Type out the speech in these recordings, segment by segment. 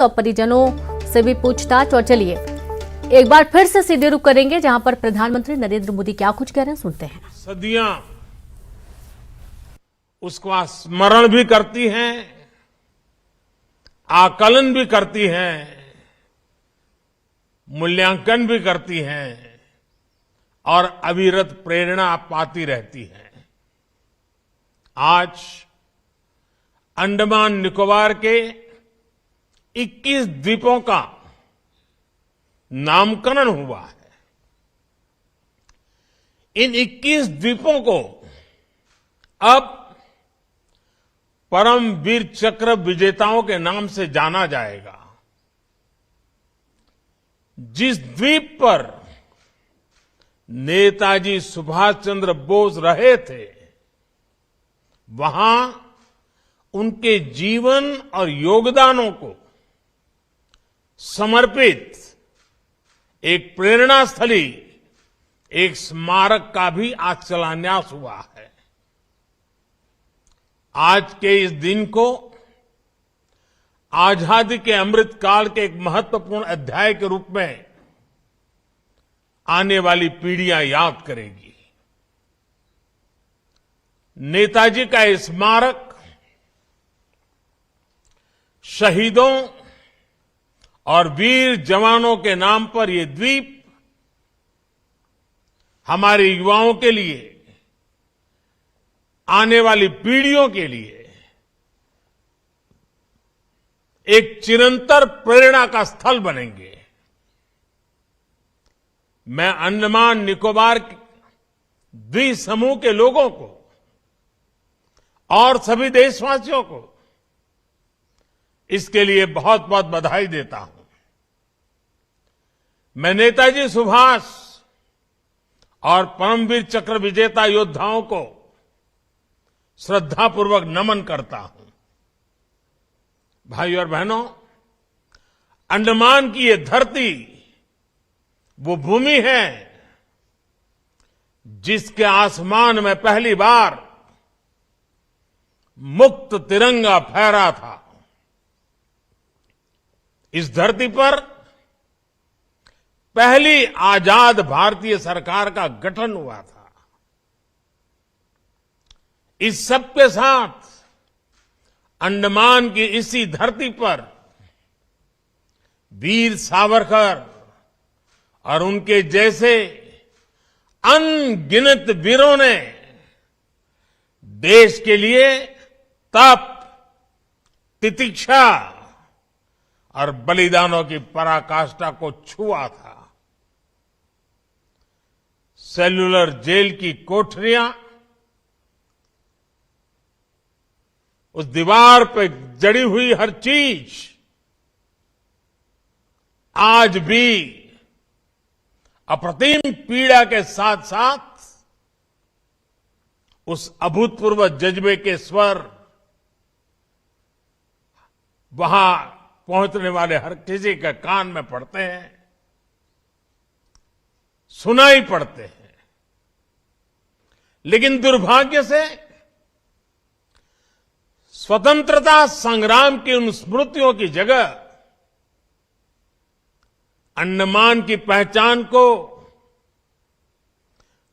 और परिजनों से भी पूछताछ। और चलिए एक बार फिर से सीधे रुख करेंगे जहां पर प्रधानमंत्री नरेंद्र मोदी क्या कुछ कह रहे हैं, सुनते हैं। सदियां उसका स्मरण भी करती हैं, आकलन भी करती हैं, मूल्यांकन भी करती हैं और अविरत प्रेरणा पाती रहती हैं। आज अंडमान निकोबार के 21 द्वीपों का नामकरण हुआ है। इन 21 द्वीपों को अब परमवीर चक्र विजेताओं के नाम से जाना जाएगा। जिस द्वीप पर नेताजी सुभाष चंद्र बोस रहे थे, वहां उनके जीवन और योगदानों को समर्पित एक प्रेरणा स्थली, एक स्मारक का भी आज शिलान्यास हुआ है। आज के इस दिन को आजादी के अमृत काल के एक महत्वपूर्ण अध्याय के रूप में आने वाली पीढ़ियां याद करेगी। नेताजी का ये स्मारक शहीदों और वीर जवानों के नाम पर ये द्वीप हमारे युवाओं के लिए, आने वाली पीढ़ियों के लिए एक चिरंतर प्रेरणा का स्थल बनेंगे। मैं अंडमान निकोबार द्वीप समूह के लोगों को और सभी देशवासियों को इसके लिए बहुत बहुत बधाई देता हूं। मैं नेताजी सुभाष और परमवीर चक्र विजेता योद्धाओं को श्रद्धापूर्वक नमन करता हूं। भाइयों और बहनों, अंडमान की ये धरती वो भूमि है जिसके आसमान में पहली बार मुक्त तिरंगा फहरा था। इस धरती पर पहली आजाद भारतीय सरकार का गठन हुआ था। इस सब के साथ अंडमान की इसी धरती पर वीर सावरकर और उनके जैसे अनगिनत वीरों ने देश के लिए तप, तितिक्षा और बलिदानों की पराकाष्ठा को छुआ था। सेल्युलर जेल की कोठरियां, उस दीवार पे जड़ी हुई हर चीज आज भी अप्रतिम पीड़ा के साथ साथ उस अभूतपूर्व जज्बे के स्वर वहां पहुंचने वाले हर किसी के कान में पड़ते हैं, सुनाई पड़ते हैं। लेकिन दुर्भाग्य से स्वतंत्रता संग्राम की उन स्मृतियों की जगह अंडमान की पहचान को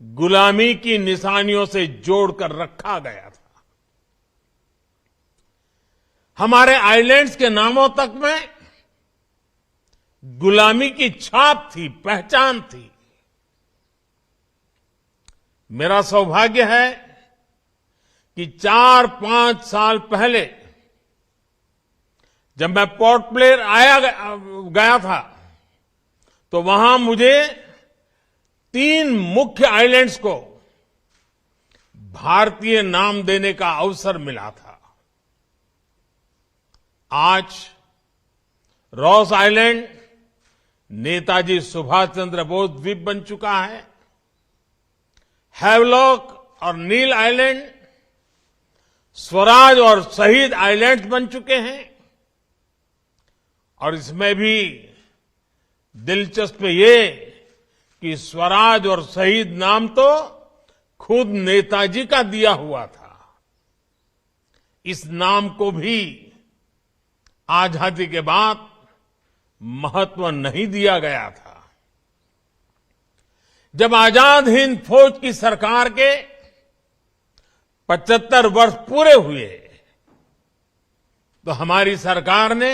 गुलामी की निशानियों से जोड़कर रखा गया था। हमारे आइलैंड्स के नामों तक में गुलामी की छाप थी, पहचान थी। मेरा सौभाग्य है कि 4-5 साल पहले जब मैं पोर्ट ब्लेयर गया था, तो वहां मुझे 3 मुख्य आइलैंड्स को भारतीय नाम देने का अवसर मिला था। आज रॉस आइलैंड नेताजी सुभाष चंद्र बोस द्वीप बन चुका है। हैवलॉक और नील आइलैंड स्वराज और शहीद आइलैंड्स बन चुके हैं। और इसमें भी दिलचस्प ये कि स्वराज और शहीद नाम तो खुद नेताजी का दिया हुआ था। इस नाम को भी आजादी के बाद महत्व नहीं दिया गया था। जब आजाद हिंद फौज की सरकार के 75 वर्ष पूरे हुए तो हमारी सरकार ने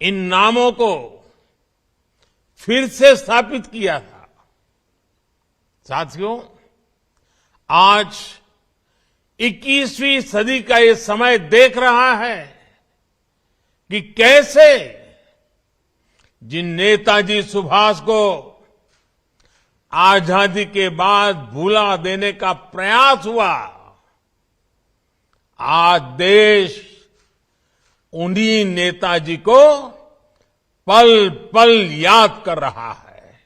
इन नामों को फिर से स्थापित किया था। साथियों, आज 21वीं सदी का ये समय देख रहा है कि कैसे जिन नेताजी सुभाष को आजादी के बाद भुला देने का प्रयास हुआ, आज देश उन्हीं नेताजी को पल पल याद कर रहा है।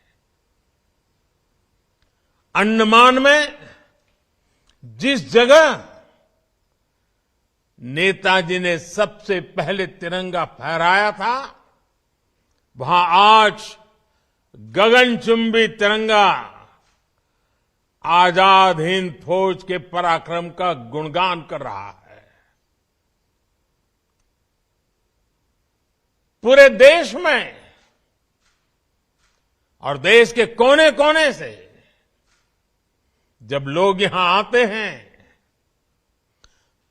अंडमान में जिस जगह नेताजी ने सबसे पहले तिरंगा फहराया था, वहां आज गगनचुंबी तिरंगा आजाद हिंद फौज के पराक्रम का गुणगान कर रहा है। पूरे देश में और देश के कोने कोने से जब लोग यहां आते हैं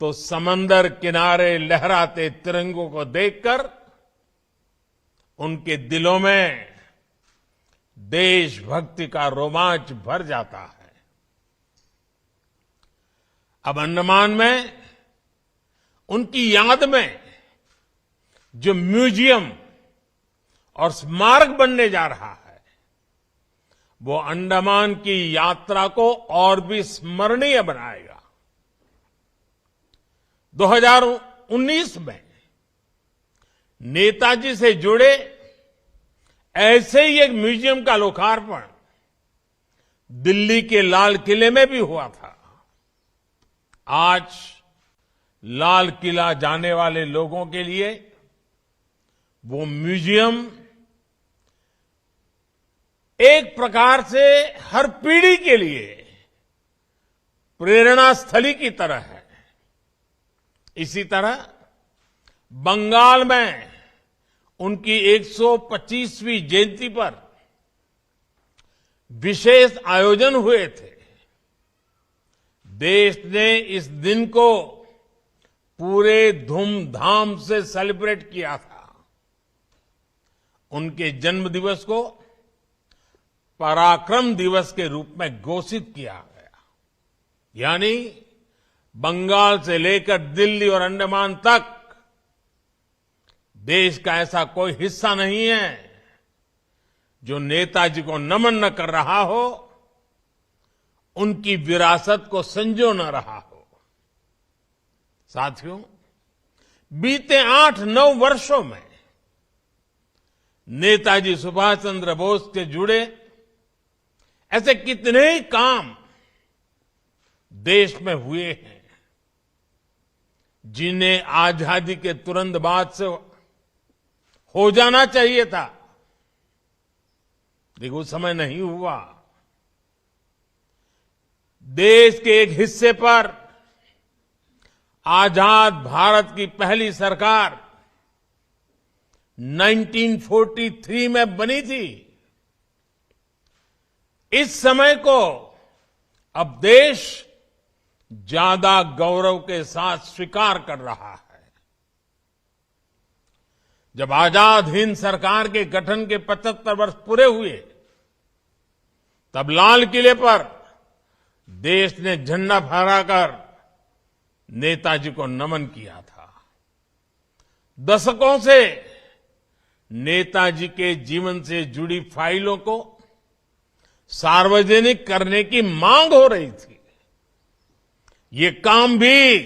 तो समंदर किनारे लहराते तिरंगों को देखकर उनके दिलों में देशभक्ति का रोमांच भर जाता है। अब अंडमान में उनकी याद में जो म्यूजियम और स्मारक बनने जा रहा है, वो अंडमान की यात्रा को और भी स्मरणीय बनाएगा। 2019 में नेताजी से जुड़े ऐसे ही एक म्यूजियम का लोकार्पण दिल्ली के लाल किले में भी हुआ था। आज लाल किला जाने वाले लोगों के लिए वो म्यूजियम एक प्रकार से हर पीढ़ी के लिए प्रेरणा स्थली की तरह है। इसी तरह बंगाल में उनकी 125वीं जयंती पर विशेष आयोजन हुए थे। देश ने इस दिन को पूरे धूमधाम से सेलिब्रेट किया था। उनके जन्म दिवस को पराक्रम दिवस के रूप में घोषित किया गया। यानी बंगाल से लेकर दिल्ली और अंडमान तक देश का ऐसा कोई हिस्सा नहीं है जो नेताजी को नमन न कर रहा हो, उनकी विरासत को संजो न रहा हो। साथियों, बीते 8-9 वर्षों में नेताजी सुभाष चंद्र बोस से जुड़े ऐसे कितने ही काम देश में हुए हैं जिन्हें आजादी के तुरंत बाद से हो जाना चाहिए था, लेकिन उस समय नहीं हुआ। देश के एक हिस्से पर आजाद भारत की पहली सरकार 1943 में बनी थी। इस समय को अब देश ज्यादा गौरव के साथ स्वीकार कर रहा है। जब आजाद हिंद सरकार के गठन के 75 वर्ष पूरे हुए, तब लाल किले पर देश ने झंडा फहराकर नेताजी को नमन किया था। दशकों से नेताजी के जीवन से जुड़ी फाइलों को सार्वजनिक करने की मांग हो रही थी। ये काम भी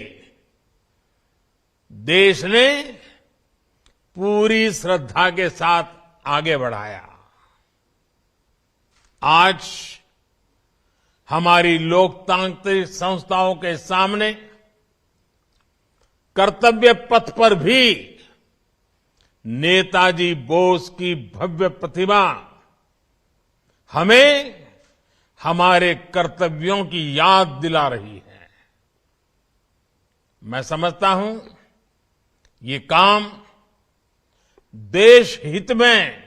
देश ने पूरी श्रद्धा के साथ आगे बढ़ाया। आज हमारी लोकतांत्रिक संस्थाओं के सामने कर्तव्य पथ पर भी नेताजी बोस की भव्य प्रतिमा हमें हमारे कर्तव्यों की याद दिला रही है। मैं समझता हूं ये काम देश हित में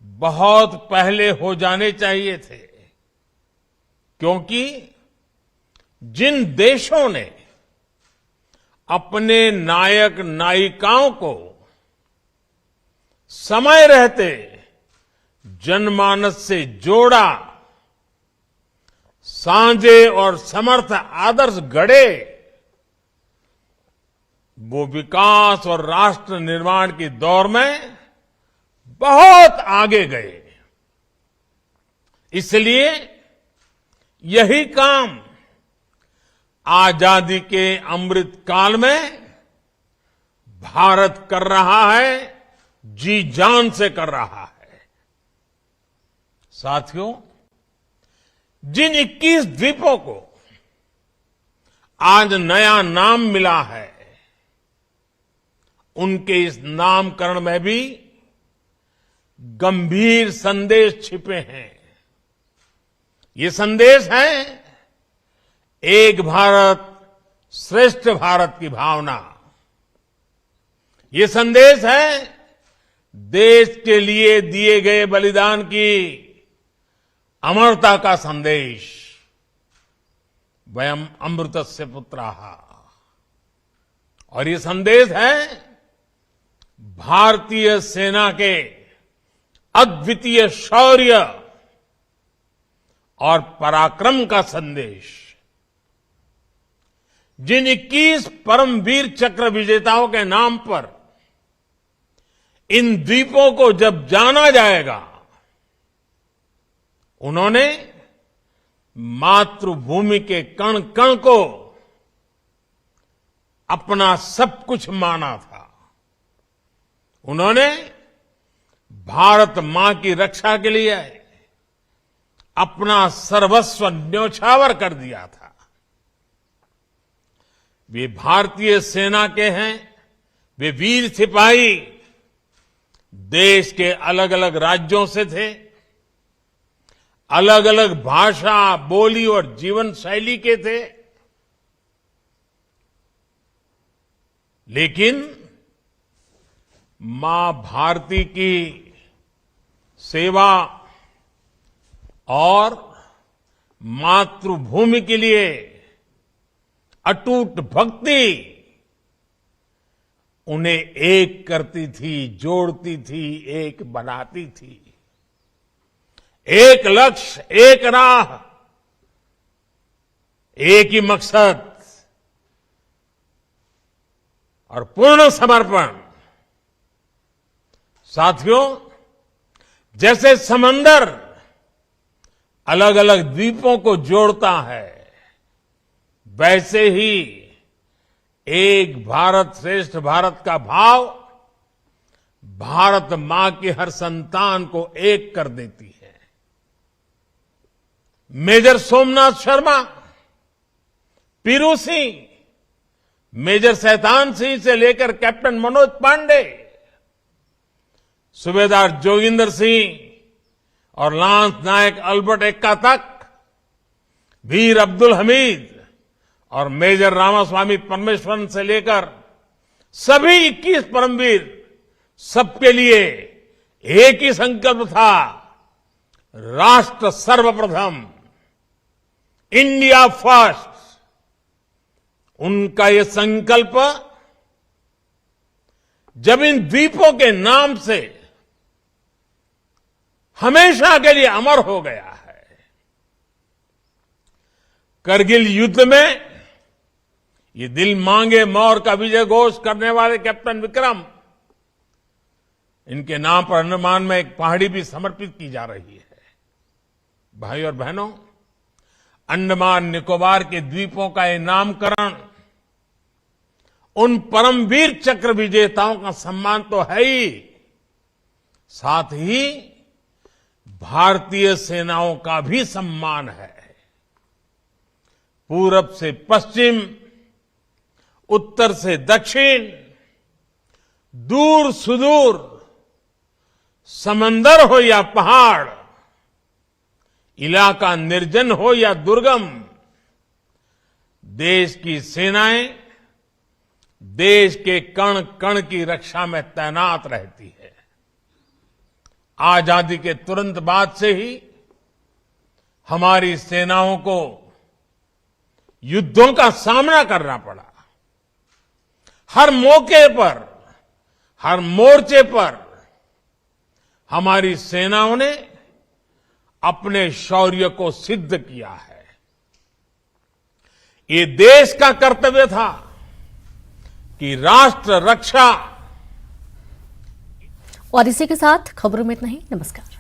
बहुत पहले हो जाने चाहिए थे, क्योंकि जिन देशों ने अपने नायक नायिकाओं को समय रहते जनमानस से जोड़ा, साझे और समर्थ आदर्श गढ़े, वो विकास और राष्ट्र निर्माण की दौर में बहुत आगे गए। इसलिए यही काम आजादी के अमृत काल में भारत कर रहा है, जी जान से कर रहा है। साथियों, जिन 21 द्वीपों को आज नया नाम मिला है, उनके इस नामकरण में भी गंभीर संदेश छिपे हैं। ये संदेश है एक भारत श्रेष्ठ भारत की भावना। ये संदेश है देश के लिए दिए गए बलिदान की अमरता का संदेश। वयम अमृतस्य पुत्राः। और ये संदेश है भारतीय सेना के अद्वितीय शौर्य और पराक्रम का संदेश। जिन 21 परमवीर चक्र विजेताओं के नाम पर इन द्वीपों को जब जाना जाएगा, उन्होंने मातृभूमि के कण कण को अपना सब कुछ माना था। उन्होंने भारत मां की रक्षा के लिए अपना सर्वस्व न्योछावर कर दिया था। वे भारतीय सेना के हैं, वे वीर सिपाही देश के अलग अलग राज्यों से थे, अलग अलग भाषा, बोली और जीवन शैली के थे, लेकिन मां भारती की सेवा और मातृभूमि के लिए अटूट भक्ति उन्हें एक करती थी, जोड़ती थी, एक बनाती थी। एक लक्ष्य, एक राह, एक ही मकसद और पूर्ण समर्पण। साथियों, जैसे समंदर अलग अलग द्वीपों को जोड़ता है, वैसे ही एक भारत श्रेष्ठ भारत का भाव भारत मां की हर संतान को एक कर देती है। मेजर सोमनाथ शर्मा, पीरू सिंह, मेजर शैतान सिंह से लेकर कैप्टन मनोज पांडे, सूबेदार जोगिंदर सिंह और लांस नायक अल्बर्ट एक्का तक, वीर अब्दुल हमीद और मेजर रामास्वामी परमेश्वरन से लेकर सभी 21 परमवीर, सबके लिए एक ही संकल्प था, राष्ट्र सर्वप्रथम, इंडिया फर्स्ट। उनका ये संकल्प जब इन द्वीपों के नाम से हमेशा के लिए अमर हो गया है। करगिल युद्ध में ये दिल मांगे मोर का विजय घोष करने वाले कैप्टन विक्रम, इनके नाम पर अंडमान में एक पहाड़ी भी समर्पित की जा रही है। भाई और बहनों, अंडमान निकोबार के द्वीपों का ये नामकरण उन परमवीर चक्र विजेताओं का सम्मान तो है ही, साथ ही भारतीय सेनाओं का भी सम्मान है। पूरब से पश्चिम, उत्तर से दक्षिण, दूर सुदूर, समंदर हो या पहाड़, इलाका निर्जन हो या दुर्गम, देश की सेनाएं देश के कण कण की रक्षा में तैनात रहती है। आजादी के तुरंत बाद से ही हमारी सेनाओं को युद्धों का सामना करना पड़ा। हर मौके पर, हर मोर्चे पर हमारी सेनाओं ने अपने शौर्य को सिद्ध किया है। ये देश का कर्तव्य था कि राष्ट्र रक्षा। और इसी के साथ खबरों में इतना ही। नमस्कार।